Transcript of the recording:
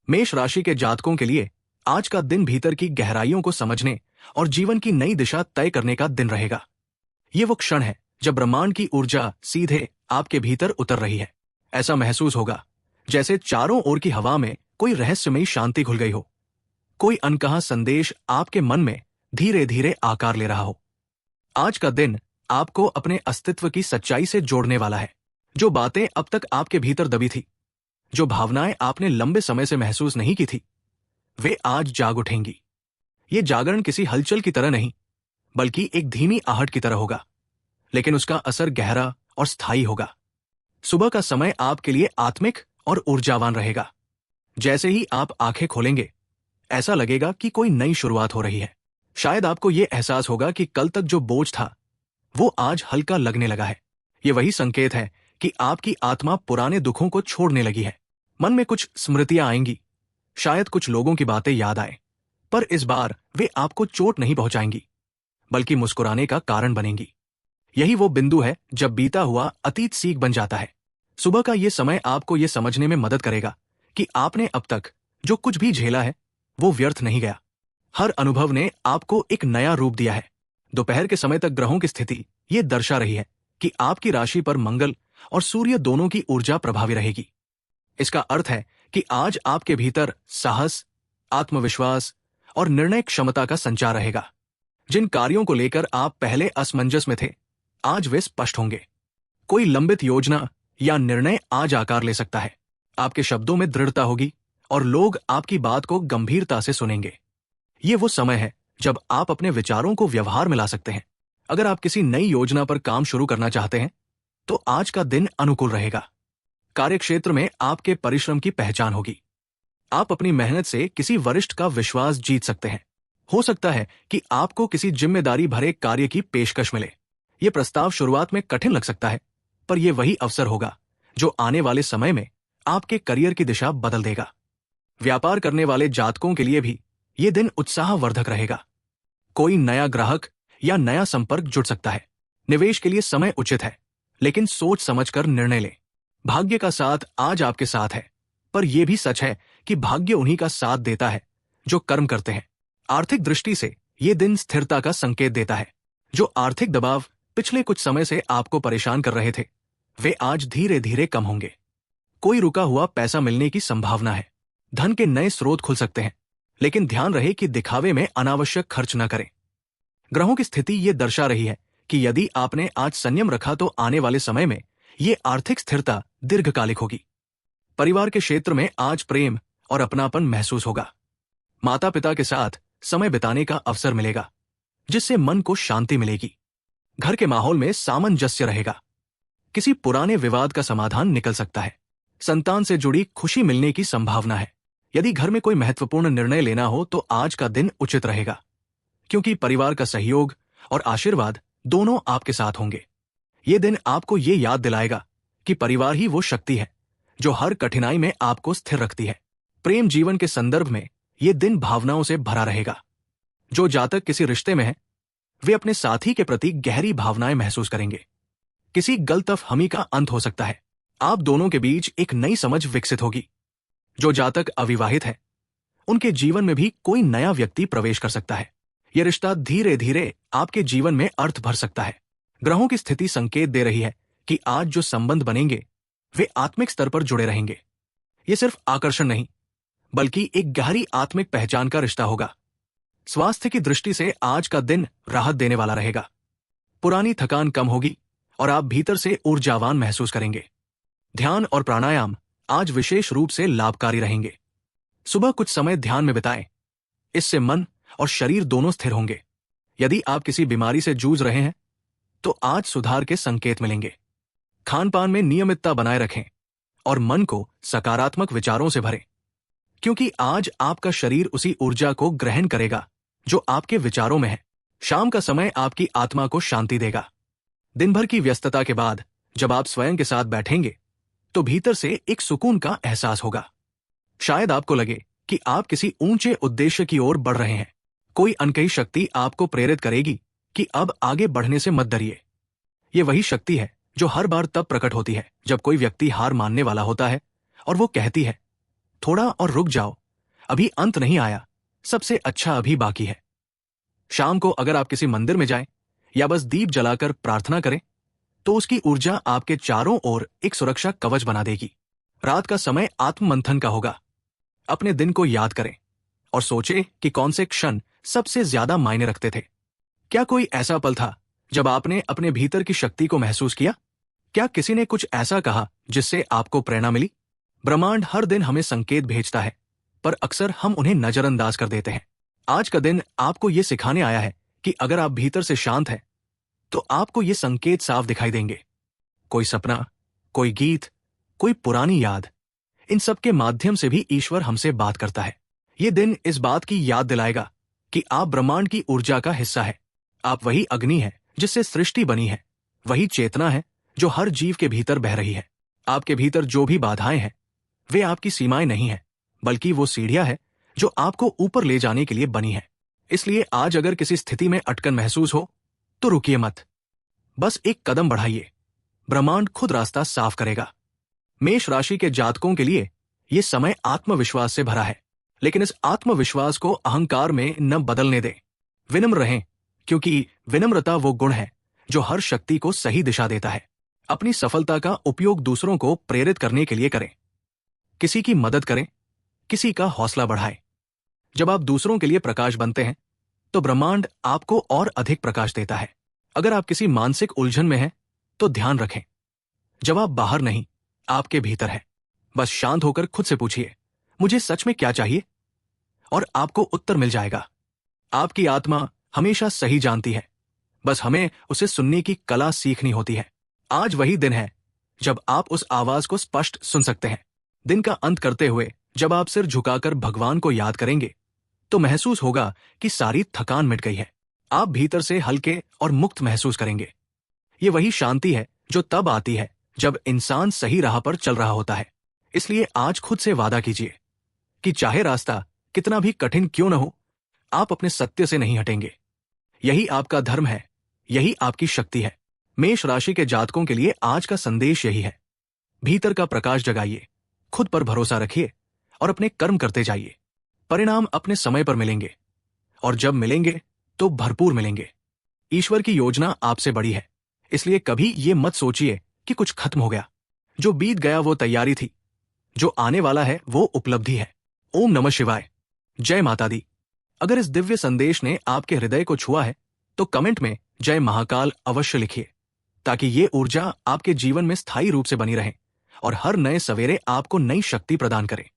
मेष राशि के जातकों के लिए आज का दिन भीतर की गहराइयों को समझने और जीवन की नई दिशा तय करने का दिन रहेगा। ये वो क्षण है जब ब्रह्मांड की ऊर्जा सीधे आपके भीतर उतर रही है। ऐसा महसूस होगा जैसे चारों ओर की हवा में कोई रहस्यमयी शांति घुल गई हो। कोई अनकहा संदेश आपके मन में धीरे धीरे आकार ले रहा हो। आज का दिन आपको अपने अस्तित्व की सच्चाई से जोड़ने वाला है। जो बातें अब तक आपके भीतर दबी थी, जो भावनाएं आपने लंबे समय से महसूस नहीं की थी, वे आज जाग उठेंगी। ये जागरण किसी हलचल की तरह नहीं, बल्कि एक धीमी आहट की तरह होगा, लेकिन उसका असर गहरा और स्थायी होगा। सुबह का समय आपके लिए आत्मिक और ऊर्जावान रहेगा। जैसे ही आप आंखें खोलेंगे, ऐसा लगेगा कि कोई नई शुरुआत हो रही है। शायद आपको यह एहसास होगा कि कल तक जो बोझ था, वो आज हल्का लगने लगा है। ये वही संकेत है कि आपकी आत्मा पुराने दुखों को छोड़ने लगी है। मन में कुछ स्मृतियां आएंगी, शायद कुछ लोगों की बातें याद आए, पर इस बार वे आपको चोट नहीं पहुंचाएंगी, बल्कि मुस्कुराने का कारण बनेंगी। यही वो बिंदु है जब बीता हुआ अतीत सीख बन जाता है। सुबह का ये समय आपको ये समझने में मदद करेगा कि आपने अब तक जो कुछ भी झेला है, वो व्यर्थ नहीं गया। हर अनुभव ने आपको एक नया रूप दिया है। दोपहर के समय तक ग्रहों की स्थिति ये दर्शा रही है कि आपकी राशि पर मंगल और सूर्य दोनों की ऊर्जा प्रभावी रहेगी। इसका अर्थ है कि आज आपके भीतर साहस, आत्मविश्वास और निर्णय क्षमता का संचार रहेगा। जिन कार्यों को लेकर आप पहले असमंजस में थे, आज वे स्पष्ट होंगे। कोई लंबित योजना या निर्णय आज आकार ले सकता है। आपके शब्दों में दृढ़ता होगी और लोग आपकी बात को गंभीरता से सुनेंगे। ये वो समय है जब आप अपने विचारों को व्यवहार में ला सकते हैं। अगर आप किसी नई योजना पर काम शुरू करना चाहते हैं, तो आज का दिन अनुकूल रहेगा। कार्यक्षेत्र में आपके परिश्रम की पहचान होगी। आप अपनी मेहनत से किसी वरिष्ठ का विश्वास जीत सकते हैं। हो सकता है कि आपको किसी जिम्मेदारी भरे कार्य की पेशकश मिले। यह प्रस्ताव शुरुआत में कठिन लग सकता है, पर यह वही अवसर होगा जो आने वाले समय में आपके करियर की दिशा बदल देगा। व्यापार करने वाले जातकों के लिए भी यह दिन उत्साहवर्धक रहेगा। कोई नया ग्राहक या नया संपर्क जुड़ सकता है। निवेश के लिए समय उचित है, लेकिन सोच समझकर निर्णय लें। भाग्य का साथ आज आपके साथ है, पर यह भी सच है कि भाग्य उन्हीं का साथ देता है जो कर्म करते हैं। आर्थिक दृष्टि से यह दिन स्थिरता का संकेत देता है। जो आर्थिक दबाव पिछले कुछ समय से आपको परेशान कर रहे थे, वे आज धीरे धीरे कम होंगे। कोई रुका हुआ पैसा मिलने की संभावना है। धन के नए स्रोत खुल सकते हैं, लेकिन ध्यान रहे कि दिखावे में अनावश्यक खर्च न करें। ग्रहों की स्थिति ये दर्शा रही है कि यदि आपने आज संयम रखा तो आने वाले समय में ये आर्थिक स्थिरता दीर्घकालिक होगी। परिवार के क्षेत्र में आज प्रेम और अपनापन महसूस होगा। माता पिता के साथ समय बिताने का अवसर मिलेगा, जिससे मन को शांति मिलेगी। घर के माहौल में सामंजस्य रहेगा। किसी पुराने विवाद का समाधान निकल सकता है। संतान से जुड़ी खुशी मिलने की संभावना है। यदि घर में कोई महत्वपूर्ण निर्णय लेना हो तो आज का दिन उचित रहेगा, क्योंकि परिवार का सहयोग और आशीर्वाद दोनों आपके साथ होंगे। ये दिन आपको ये याद दिलाएगा कि परिवार ही वो शक्ति है जो हर कठिनाई में आपको स्थिर रखती है। प्रेम जीवन के संदर्भ में ये दिन भावनाओं से भरा रहेगा। जो जातक किसी रिश्ते में है, वे अपने साथी के प्रति गहरी भावनाएं महसूस करेंगे। किसी गलतफहमी का अंत हो सकता है। आप दोनों के बीच एक नई समझ विकसित होगी। जो जातक अविवाहित है, उनके जीवन में भी कोई नया व्यक्ति प्रवेश कर सकता है। यह रिश्ता धीरे धीरे आपके जीवन में अर्थ भर सकता है। ग्रहों की स्थिति संकेत दे रही है कि आज जो संबंध बनेंगे, वे आत्मिक स्तर पर जुड़े रहेंगे। ये सिर्फ आकर्षण नहीं, बल्कि एक गहरी आत्मिक पहचान का रिश्ता होगा। स्वास्थ्य की दृष्टि से आज का दिन राहत देने वाला रहेगा। पुरानी थकान कम होगी और आप भीतर से ऊर्जावान महसूस करेंगे। ध्यान और प्राणायाम आज विशेष रूप से लाभकारी रहेंगे। सुबह कुछ समय ध्यान में बिताएं। इससे मन और शरीर दोनों स्थिर होंगे। यदि आप किसी बीमारी से जूझ रहे हैं, तो आज सुधार के संकेत मिलेंगे। खान पान में नियमितता बनाए रखें और मन को सकारात्मक विचारों से भरें, क्योंकि आज आपका शरीर उसी ऊर्जा को ग्रहण करेगा जो आपके विचारों में है। शाम का समय आपकी आत्मा को शांति देगा। दिन भर की व्यस्तता के बाद जब आप स्वयं के साथ बैठेंगे, तो भीतर से एक सुकून का एहसास होगा। शायद आपको लगे कि आप किसी ऊंचे उद्देश्य की ओर बढ़ रहे हैं। कोई अनकही शक्ति आपको प्रेरित करेगी कि अब आगे बढ़ने से मत डरिए। ये वही शक्ति है जो हर बार तब प्रकट होती है जब कोई व्यक्ति हार मानने वाला होता है और वो कहती है, थोड़ा और रुक जाओ, अभी अंत नहीं आया, सबसे अच्छा अभी बाकी है। शाम को अगर आप किसी मंदिर में जाएं या बस दीप जलाकर प्रार्थना करें, तो उसकी ऊर्जा आपके चारों ओर एक सुरक्षा कवच बना देगी। रात का समय आत्म मंथन का होगा। अपने दिन को याद करें और सोचें कि कौन से क्षण सबसे ज्यादा मायने रखते थे। क्या कोई ऐसा पल था जब आपने अपने भीतर की शक्ति को महसूस किया? क्या किसी ने कुछ ऐसा कहा जिससे आपको प्रेरणा मिली? ब्रह्मांड हर दिन हमें संकेत भेजता है, पर अक्सर हम उन्हें नजरअंदाज कर देते हैं। आज का दिन आपको यह सिखाने आया है कि अगर आप भीतर से शांत हैं, तो आपको ये संकेत साफ दिखाई देंगे। कोई सपना, कोई गीत, कोई पुरानी याद, इन सब के माध्यम से भी ईश्वर हमसे बात करता है। ये दिन इस बात की याद दिलाएगा कि आप ब्रह्मांड की ऊर्जा का हिस्सा है। आप वही अग्नि है जिससे सृष्टि बनी है, वही चेतना है जो हर जीव के भीतर बह रही है। आपके भीतर जो भी बाधाएं हैं, वे आपकी सीमाएं नहीं है, बल्कि वो सीढ़ियां है जो आपको ऊपर ले जाने के लिए बनी है। इसलिए आज अगर किसी स्थिति में अटकन महसूस हो, तो रुकिए मत, बस एक कदम बढ़ाइए। ब्रह्मांड खुद रास्ता साफ करेगा। मेष राशि के जातकों के लिए यह समय आत्मविश्वास से भरा है, लेकिन इस आत्मविश्वास को अहंकार में न बदलने दें। विनम्र रहें, क्योंकि विनम्रता वो गुण है जो हर शक्ति को सही दिशा देता है। अपनी सफलता का उपयोग दूसरों को प्रेरित करने के लिए करें। किसी की मदद करें, किसी का हौसला बढ़ाएं। जब आप दूसरों के लिए प्रकाश बनते हैं, तो ब्रह्मांड आपको और अधिक प्रकाश देता है। अगर आप किसी मानसिक उलझन में हैं, तो ध्यान रखें, जवाब बाहर नहीं, आपके भीतर है। बस शांत होकर खुद से पूछिए, मुझे सच में क्या चाहिए? और आपको उत्तर मिल जाएगा। आपकी आत्मा हमेशा सही जानती है, बस हमें उसे सुनने की कला सीखनी होती है। आज वही दिन है जब आप उस आवाज को स्पष्ट सुन सकते हैं। दिन का अंत करते हुए जब आप सिर झुकाकर भगवान को याद करेंगे, तो महसूस होगा कि सारी थकान मिट गई है। आप भीतर से हल्के और मुक्त महसूस करेंगे। ये वही शांति है जो तब आती है जब इंसान सही राह पर चल रहा होता है। इसलिए आज खुद से वादा कीजिए कि चाहे रास्ता कितना भी कठिन क्यों न हो, आप अपने सत्य से नहीं हटेंगे। यही आपका धर्म है, यही आपकी शक्ति है। मेष राशि के जातकों के लिए आज का संदेश यही है, भीतर का प्रकाश जगाइए, खुद पर भरोसा रखिए और अपने कर्म करते जाइए। परिणाम अपने समय पर मिलेंगे, और जब मिलेंगे तो भरपूर मिलेंगे। ईश्वर की योजना आपसे बड़ी है, इसलिए कभी ये मत सोचिए कि कुछ खत्म हो गया। जो बीत गया वो तैयारी थी, जो आने वाला है वो उपलब्धि है। ओम नमः शिवाय। जय माता दी। अगर इस दिव्य संदेश ने आपके हृदय को छुआ है, तो कमेंट में जय महाकाल अवश्य लिखिए, ताकि ये ऊर्जा आपके जीवन में स्थायी रूप से बनी रहे और हर नए सवेरे आपको नई शक्ति प्रदान करे।